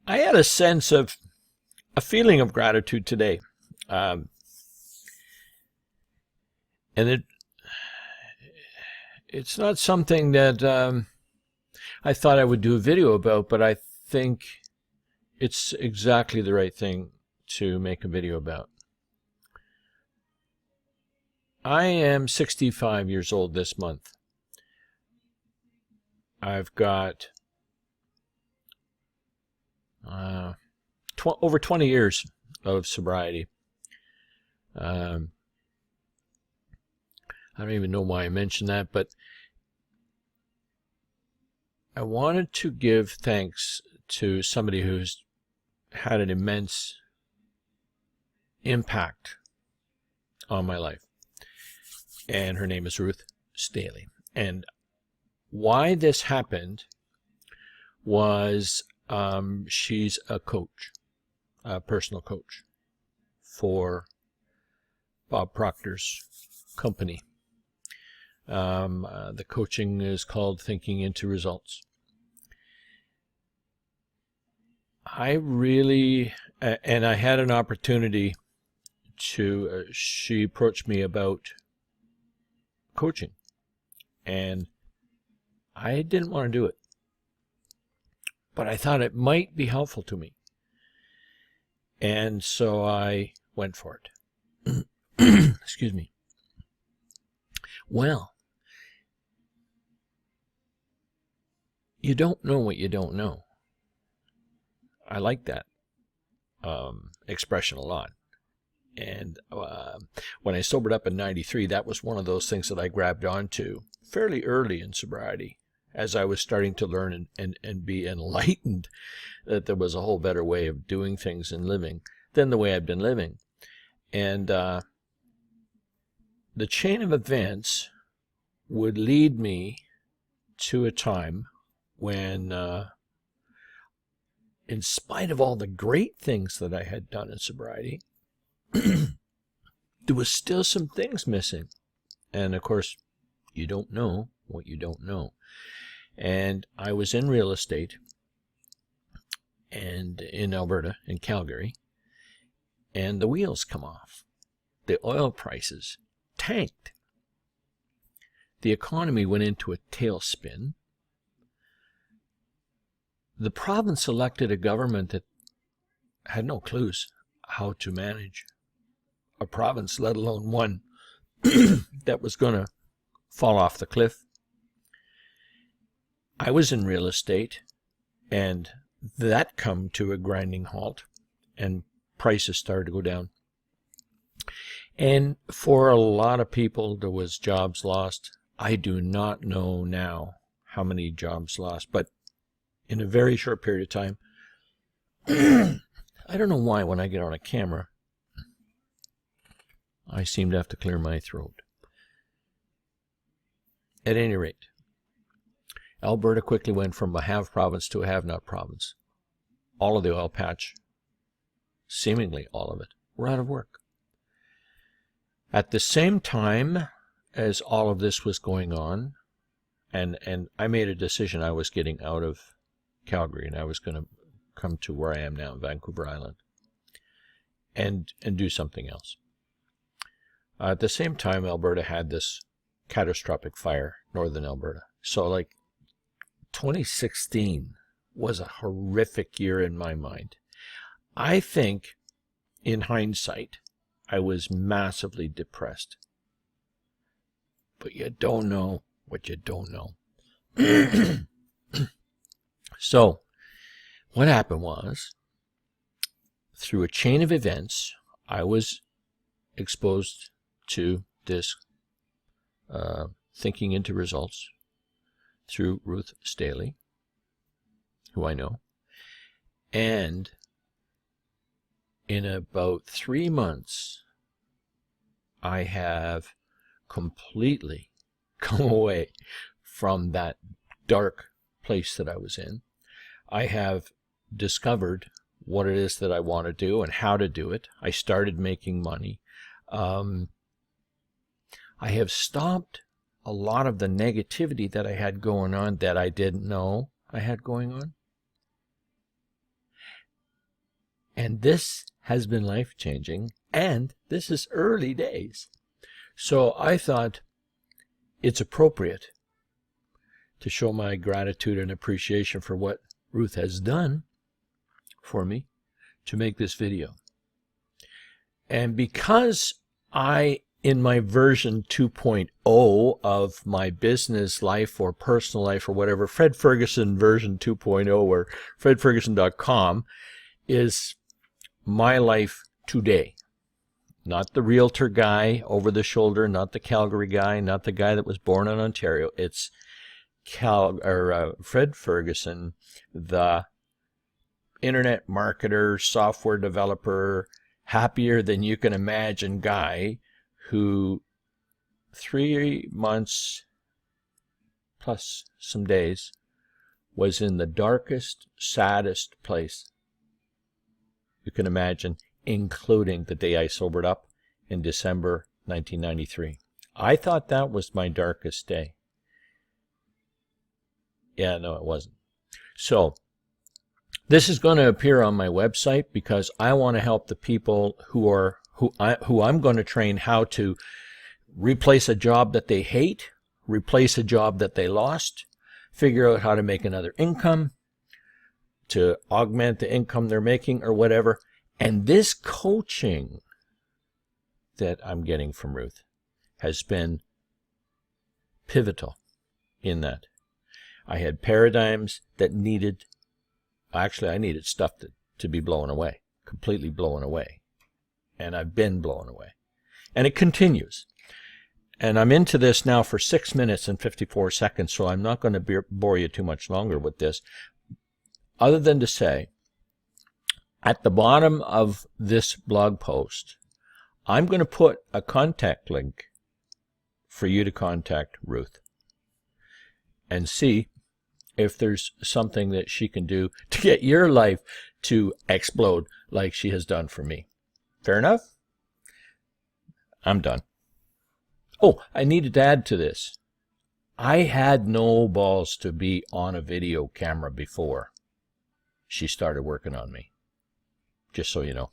I had a feeling of gratitude today. Um, and it's not something that I thought I would do a video about, but I think it's exactly the right thing to make a video about. I am 65 years old this month. I've got over 20 years of sobriety. I don't even know why I mentioned that, but I wanted to give thanks to somebody who's had an immense impact on my life. And her name is Ruth Staley. And why this happened was she's a coach, a personal coach for Bob Proctor's company. The coaching is called Thinking into Results. I had an opportunity to, she approached me about coaching, and I didn't want to do it, but I thought it might be helpful to me, and so I went for it. Excuse me. Well, you don't know what you don't know. I like that expression a lot. And when I sobered up in 93, that was one of those things that I grabbed onto fairly early in sobriety, as I was starting to learn and be enlightened that there was a whole better way of doing things and living than the way I'd been living. And the chain of events would lead me to a time when, in spite of all the great things that I had done in sobriety, there was still some things missing. And of course, you don't know what you don't know. And I was in real estate and in Alberta, in Calgary, and the wheels come off. The oil prices tanked. The economy went into a tailspin. The province elected a government that had no clues how to manage a province, let alone one that was going to fall off the cliff. I was in real estate, and that come to a grinding halt, and prices started to go down. And for a lot of people, there was jobs lost. I do not know now how many jobs lost, but in a very short period of time, I don't know why when I get on a camera, I seem to have to clear my throat. At any rate, Alberta quickly went from a have province to a have-not province. All of the oil patch, seemingly all of it, were out of work. At the same time as all of this was going on, and I made a decision, I was getting out of Calgary and I was going to come to where I am now, Vancouver Island, and do something else. At the same time, Alberta had this catastrophic fire, northern Alberta. So like 2016 was a horrific year in my mind. I think, in hindsight, I was massively depressed. But you don't know what you don't know. So, what happened was, through a chain of events, I was exposed to this Thinking into Results through Ruth Staley, who I know. And in about 3 months, I have completely come away from that dark place that I was in. I have discovered what it is that I want to do and how to do it. I started making money. I have stopped a lot of the negativity that I had going on that I didn't know I had going on. And this has been life-changing, and this is early days. So I thought it's appropriate to show my gratitude and appreciation for what Ruth has done for me to make this video. And because in my version 2.0 of my business life or personal life or whatever, Fred Ferguson version 2.0 or fredferguson.com is my life today. Not the realtor guy over the shoulder, not the Calgary guy, not the guy that was born in Ontario. It's Fred Ferguson, the internet marketer, software developer, happier than you can imagine guy who 3 months plus some days was in the darkest, saddest place you can imagine, including the day I sobered up in December 1993. I thought that was my darkest day. Yeah, no, it wasn't. So this is going to appear on my website because I want to help the people who I'm going to train how to replace a job that they hate, replace a job that they lost, figure out how to make another income, to augment the income they're making or whatever. And this coaching that I'm getting from Ruth has been pivotal in that. I had paradigms that needed, actually I needed stuff to be blown away, completely blown away. And I've been blown away. And it continues. And I'm into this now for 6 minutes and 54 seconds, so I'm not going to bore you too much longer with this, other than to say, at the bottom of this blog post, I'm going to put a contact link for you to contact Ruth and see if there's something that she can do to get your life to explode like she has done for me. Fair enough? I'm done. Oh, I needed to add to this. I had no balls to be on a video camera before she started working on me. Just so you know.